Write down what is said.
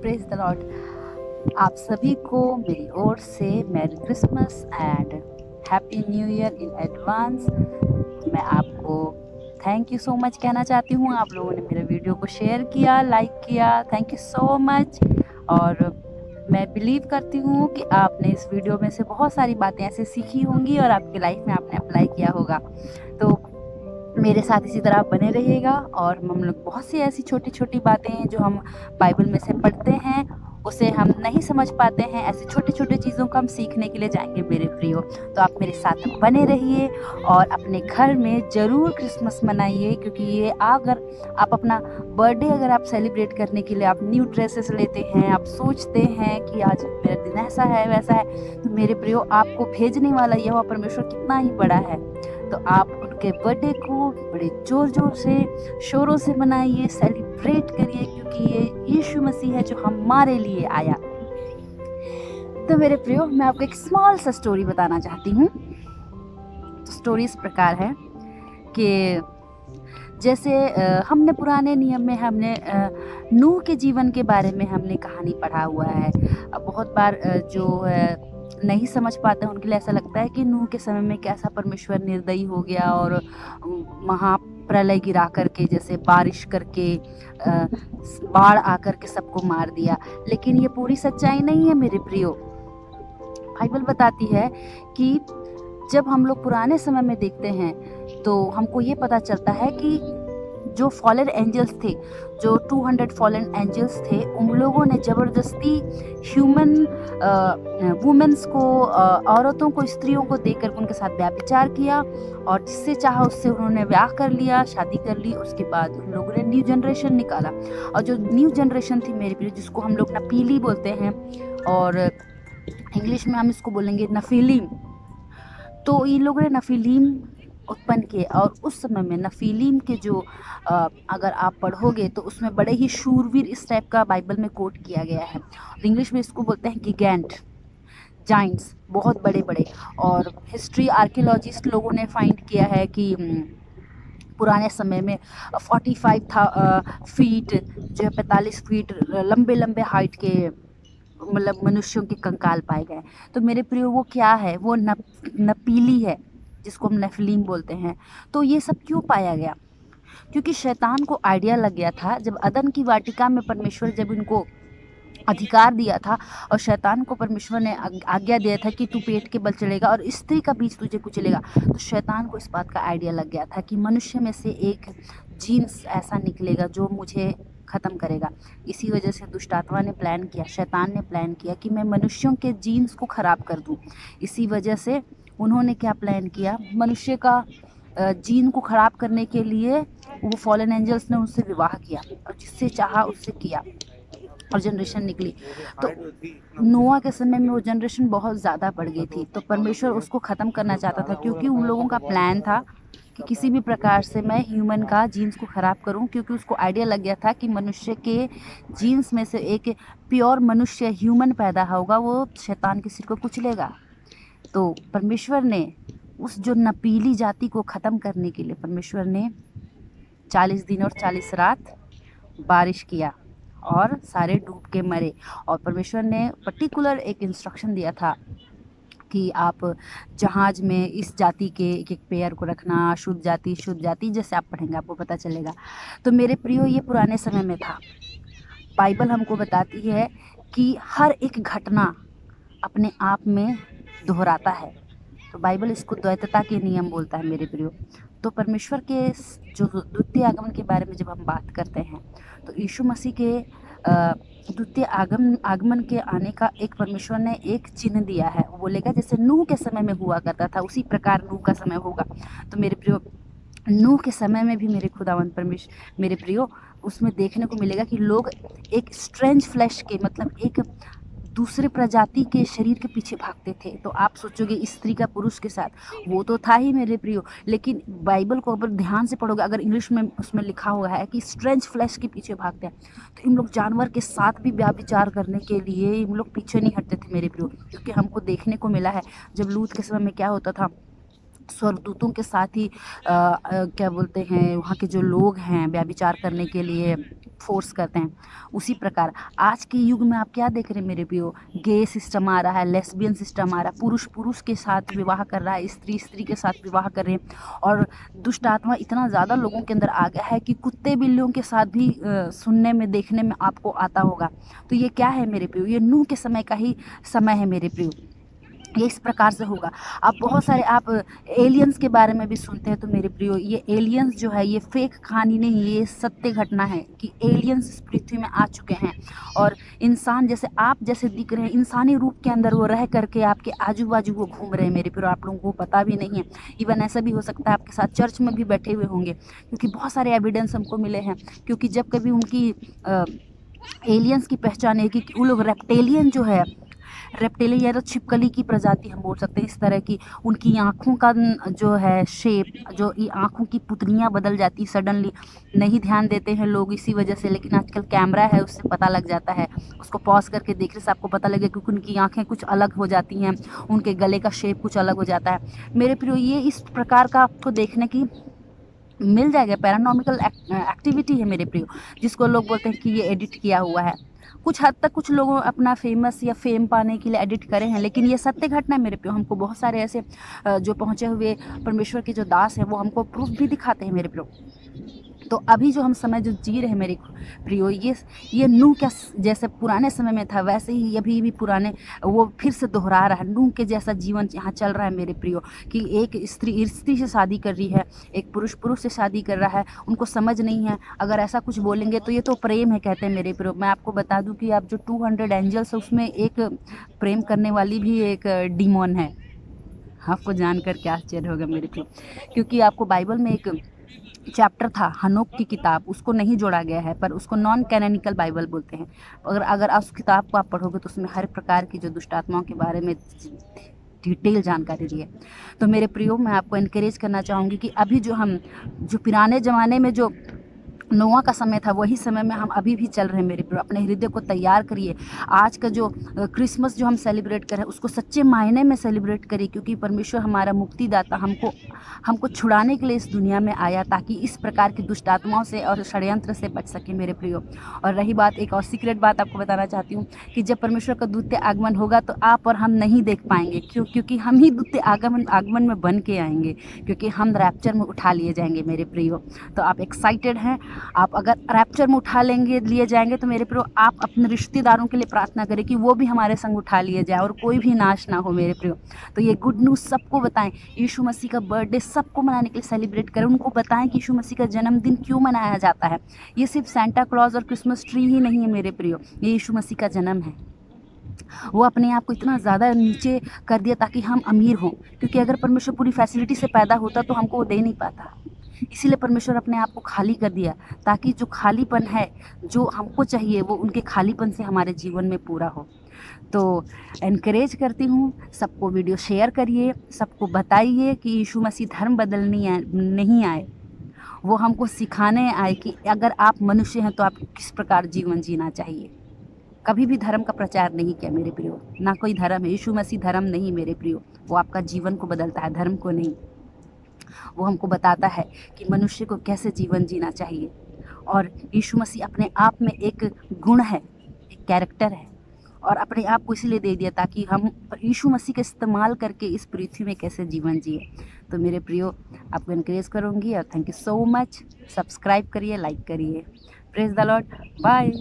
Praise the Lord. आप सभी को मेरी ओर से merry Christmas and happy new year in advance. मैं आपको थैंक यू सो मच कहना चाहती हूँ। आप लोगों ने मेरे वीडियो को शेयर किया, लाइक किया, थैंक यू सो मच। और मैं बिलीव करती हूँ कि आपने इस वीडियो में से बहुत सारी बातें ऐसे सीखी होंगी और आपकी लाइफ में आपने अप्लाई किया होगा। तो मेरे साथ इसी तरह बने रहिएगा। और हम लोग बहुत सी ऐसी छोटी छोटी बातें हैं जो हम बाइबल में से पढ़ते हैं, उसे हम नहीं समझ पाते हैं, ऐसे छोटे छोटे चीज़ों को हम सीखने के लिए जाएंगे मेरे प्रियो। तो आप मेरे साथ बने रहिए और अपने घर में ज़रूर क्रिसमस मनाइए, क्योंकि ये अगर आप अपना बर्थडे अगर आप सेलिब्रेट करने के लिए आप न्यू ड्रेसेस लेते हैं, आप सोचते हैं कि आज मेरा दिन ऐसा है वैसा है, तो मेरे प्रियो आपको भेजने वाला यहोवा परमेश्वर कितना ही बड़ा है। तो आप उनके बर्थडे को बड़े जोर जोर से शोरों से मनाइए, सेलिब्रेट करिए, क्योंकि ये यीशु मसीह है जो हमारे लिए आया। तो मेरे प्रियो, मैं आपको एक स्मॉल सा स्टोरी बताना चाहती हूँ। तो स्टोरी इस प्रकार है कि जैसे हमने पुराने नियम में हमने नूह के जीवन के बारे में हमने कहानी पढ़ा हुआ है। बहुत बार जो नहीं समझ पाते हैं उनके लिए ऐसा लगता है कि नूह के समय में कैसा परमेश्वर निर्दयी हो गया और महाप्रलय गिरा करके, जैसे बारिश करके बाढ़ आकर के सबको मार दिया। लेकिन ये पूरी सच्चाई नहीं है मेरे प्रियो। बाइबल बताती है कि जब हम लोग पुराने समय में देखते हैं तो हमको ये पता चलता है कि जो फॉलन एंजल्स थे, जो 200 फॉलन एंजल्स थे, उन लोगों ने ज़बरदस्ती ह्यूमन वुमेन्स को, औरतों को, स्त्रियों को देखकर उनके साथ व्यभिचार किया और जिससे चाहा उससे उन्होंने ब्याह कर लिया, शादी कर ली। उसके बाद उन लोगों ने न्यू जनरेशन निकाला, और जो न्यू जनरेशन थी मेरे प्रिय, जिसको हम लोग नपीली बोलते हैं और इंग्लिश में हम इसको बोलेंगे नफीलीम। तो इन लोगों ने नफीलीम उत्पन्न किए, और उस समय में नफीलीम के जो अगर आप पढ़ोगे तो उसमें बड़े ही शूरवीर इस टाइप का बाइबल में कोट किया गया है। और इंग्लिश में इसको बोलते हैं गिगेंट, जाइंट्स, बहुत बड़े बड़े। और हिस्ट्री आर्कियोलॉजिस्ट लोगों ने फाइंड किया है कि पुराने समय में 45 फीट जो है 45 फीट लंबे लंबे हाइट के मतलब मनुष्यों के कंकाल पाए गए। तो मेरे प्रियो, वो क्या है? वो नपीली है, जिसको हम नेफिलीम बोलते हैं। तो ये सब क्यों पाया गया? क्योंकि शैतान को आइडिया लग गया था, जब अदन की वाटिका में परमेश्वर जब इनको अधिकार दिया था और शैतान को परमेश्वर ने आज्ञा दिया था कि तू पेट के बल चलेगा और स्त्री का बीज तुझे कुचलेगा, तो शैतान को इस बात का आइडिया लग गया था कि मनुष्य में से एक जीन्स ऐसा निकलेगा जो मुझे ख़त्म करेगा। इसी वजह से दुष्ट आत्मा ने प्लान किया, शैतान ने प्लान किया कि मैं मनुष्यों के जीन्स को ख़राब कर दूं। इसी वजह से उन्होंने क्या प्लान किया, मनुष्य का जीन को ख़राब करने के लिए वो फॉलन एंजल्स ने उनसे विवाह किया और जिससे चाहा उससे किया और जनरेशन निकली। तो नोआ के समय में वो जनरेशन बहुत ज़्यादा बढ़ गई थी, तो परमेश्वर उसको ख़त्म करना चाहता था, क्योंकि उन लोगों का प्लान था कि किसी भी प्रकार से मैं ह्यूमन का जीन्स को ख़राब करूं, क्योंकि उसको आइडिया लग गया था कि मनुष्य के जीन्स में से एक प्योर मनुष्य ह्यूमन पैदा होगा, वो शैतान के सिर को कुचलेगा। तो परमेश्वर ने उस जो नपीली जाति को ख़त्म करने के लिए परमेश्वर ने 40 दिन और 40 रात बारिश किया और सारे डूब के मरे। और परमेश्वर ने पर्टिकुलर एक इंस्ट्रक्शन दिया था कि आप जहाज में इस जाति के एक एक पेयर को रखना, शुद्ध जाति, जैसे आप पढ़ेंगे आपको पता चलेगा। तो मेरे प्रियो, ये पुराने समय में था। बाइबल हमको बताती है कि हर एक घटना अपने आप में दोहराता है। तो बाइबल इसको द्वैतता के नियम बोलता है मेरे प्रियो। तो परमेश्वर के जो द्वितीय आगमन के बारे में जब हम बात करते हैं, तो यीशु मसीह के द्वितीय आगमन के आने का एक परमेश्वर ने एक चिन्ह दिया है। वो बोलेगा जैसे नूह के समय में हुआ करता था, उसी प्रकार नूह का समय होगा। तो मेरे प्रियो, नूह के समय में भी मेरे खुदावंद परमेश्वर, मेरे प्रियो, उसमें देखने को मिलेगा कि लोग एक स्ट्रेंज फ्लैश के, मतलब एक दूसरे प्रजाति के शरीर के पीछे भागते थे। तो आप सोचोगे स्त्री का पुरुष के साथ, वो तो था ही मेरे प्रियो, लेकिन बाइबल को अगर ध्यान से पढ़ोगे, अगर इंग्लिश में उसमें लिखा हुआ है कि स्ट्रेंज फ्लैश के पीछे भागते हैं, तो इन लोग जानवर के साथ भी व्यभिचार करने के लिए इन लोग पीछे नहीं हटते थे मेरे प्रियो। क्योंकि हमको देखने को मिला है जब लूत के समय में क्या होता था, स्वर्गदूतों के साथ ही क्या बोलते हैं, वहाँ के जो लोग हैं व्यभिचार करने के लिए फोर्स करते हैं, उसी प्रकार आज के युग में आप क्या देख रहे हैं मेरे प्रियो, गे सिस्टम आ रहा है, लेस्बियन सिस्टम आ रहा है, पुरुष पुरुष के साथ विवाह कर रहा है, स्त्री स्त्री के साथ विवाह कर रहे हैं, और दुष्ट आत्मा इतना ज़्यादा लोगों के अंदर आ गया है कि कुत्ते बिल्लियों के साथ भी सुनने में देखने में आपको आता होगा। तो ये क्या है मेरे प्रियो, ये नूह के समय का ही समय है मेरे प्रियो। ये इस प्रकार से होगा। आप बहुत सारे आप एलियंस के बारे में भी सुनते हैं, तो मेरे प्रियो ये एलियंस जो है ये फेक कहानी नहीं, ये सत्य घटना है कि एलियंस इस पृथ्वी में आ चुके हैं और इंसान जैसे आप जैसे दिख रहे हैं, इंसानी रूप के अंदर वो रह करके आपके आजू बाजू वो घूम रहे हैं मेरे प्रियो, आप लोगों को पता भी नहीं है। इवन ऐसा भी हो सकता है आपके साथ चर्च में भी बैठे हुए होंगे, क्योंकि बहुत सारे एविडेंस हमको मिले हैं। क्योंकि जब कभी उनकी एलियंस की पहचान है कि वो लोग रेप्टेलियन जो है, रेप्टेलियन या तो छिपकली की प्रजाति हम बोल सकते हैं, इस तरह की उनकी आँखों का जो है शेप, जो ये आँखों की पुतलियाँ बदल जाती सडनली, नहीं ध्यान देते हैं लोग इसी वजह से, लेकिन आजकल कैमरा है उससे पता लग जाता है, उसको पॉज करके देखने से आपको पता लगेगा क्योंकि उनकी आँखें कुछ अलग हो जाती हैं, उनके गले का शेप कुछ अलग हो जाता है मेरे प्रियो। ये इस प्रकार का आपको देखने की मिल जाएगा, पैरानॉर्मल एक्टिविटी है मेरे प्रियो, जिसको लोग बोलते हैं कि ये एडिट किया हुआ है। कुछ हद तक कुछ लोगों अपना फेमस या फेम पाने के लिए एडिट करे हैं, लेकिन ये सत्य घटना है मेरे प्रियो। हमको बहुत सारे ऐसे जो पहुँचे हुए परमेश्वर के जो दास हैं वो हमको प्रूफ भी दिखाते हैं मेरे प्रियो। तो अभी जो हम समय जो जी रहे हैं मेरे प्रियो, ये नूह का जैसे पुराने समय में था वैसे ही अभी भी पुराने वो फिर से दोहरा रहा है। नूह के जैसा जीवन यहाँ चल रहा है मेरे प्रियो, कि एक स्त्री स्त्री से शादी कर रही है, एक पुरुष पुरुष से शादी कर रहा है, उनको समझ नहीं है। अगर ऐसा कुछ बोलेंगे तो ये तो प्रेम है कहते हैं मेरे प्रियो। मैं आपको बता दूं कि आप जो 200 एंजल्स है उसमें एक प्रेम करने वाली भी एक डीमोन है। आपको जानकर क्या आश्चर्य होगा मेरे प्रियो, क्योंकि आपको बाइबल में एक चैप्टर था हनोक की किताब, उसको नहीं जोड़ा गया है, पर उसको नॉन कैनोनिकल बाइबल बोलते हैं। अगर उस किताब को आप पढ़ोगे तो उसमें हर प्रकार की जो दुष्ट आत्माओं के बारे में डिटेल जानकारी दी है। तो मेरे प्रियो, मैं आपको इनकरेज करना चाहूँगी कि अभी जो पुराने ज़माने में जो नोआ का समय था वही समय में हम अभी भी चल रहे हैं मेरे प्रियो। अपने हृदय को तैयार करिए। आज का जो क्रिसमस जो हम सेलिब्रेट कर रहे हैं उसको सच्चे मायने में सेलिब्रेट करिए, क्योंकि परमेश्वर हमारा मुक्तिदाता हमको छुड़ाने के लिए इस दुनिया में आया, ताकि इस प्रकार की दुष्ट आत्माओं से और षड्यंत्र से बच सके मेरे प्रियो। और रही बात, एक और सीक्रेट बात आपको बताना चाहती हूँ कि जब परमेश्वर का द्वितीय आगमन होगा तो आप और हम नहीं देख पाएंगे। क्योंकि हम ही द्वितीय आगमन में बन के आएंगे, क्योंकि हम रैप्चर में उठा लिए जाएंगे मेरे प्रियो। तो आप एक्साइटेड हैं? आप अगर रैप्चर में उठा लिए जाएंगे तो मेरे प्रियो आप अपने रिश्तेदारों के लिए प्रार्थना करें कि वो भी हमारे संग उठा लिए जाए और कोई भी नाश ना हो मेरे प्रियो। तो ये गुड न्यूज़ सबको बताएं। यीशु मसीह का बर्थडे सबको मनाने के लिए सेलिब्रेट करें। उनको बताएं कि यीशु मसीह का जन्मदिन क्यों मनाया जाता है। ये सिर्फ सेंटा क्लॉज और क्रिसमस ट्री ही नहीं है मेरे प्रियो, ये यीशु मसीह का जन्म है। वो अपने आप को इतना ज़्यादा नीचे कर दिया ताकि हम अमीर हों, क्योंकि अगर परमेश्वर पूरी फैसिलिटी से पैदा होता तो हमको वो दे नहीं पाता। इसीलिए परमेश्वर अपने आप को खाली कर दिया, ताकि जो खालीपन है जो हमको चाहिए वो उनके खालीपन से हमारे जीवन में पूरा हो। तो एनकरेज करती हूँ, सबको वीडियो शेयर करिए, सबको बताइए कि यीशु मसीह धर्म बदलने नहीं आए, वो हमको सिखाने आए कि अगर आप मनुष्य हैं तो आप किस प्रकार जीवन जीना चाहिए। कभी भी धर्म का प्रचार नहीं किया मेरे प्रियो, ना कोई धर्म है। यीशु मसीह धर्म नहीं मेरे प्रियो, वो आपका जीवन को बदलता है, धर्म को नहीं। वो हमको बताता है कि मनुष्य को कैसे जीवन जीना चाहिए। और यीशु मसीह अपने आप में एक गुण है, एक कैरेक्टर है, और अपने आप को इसलिए दे दिया ताकि हम यीशु मसीह का इस्तेमाल करके इस पृथ्वी में कैसे जीवन जिए। तो मेरे प्रियो, आपको इनकरेज करूँगी और thank you so much. Subscribe करिए, लाइक करिए। Praise the lord, bye.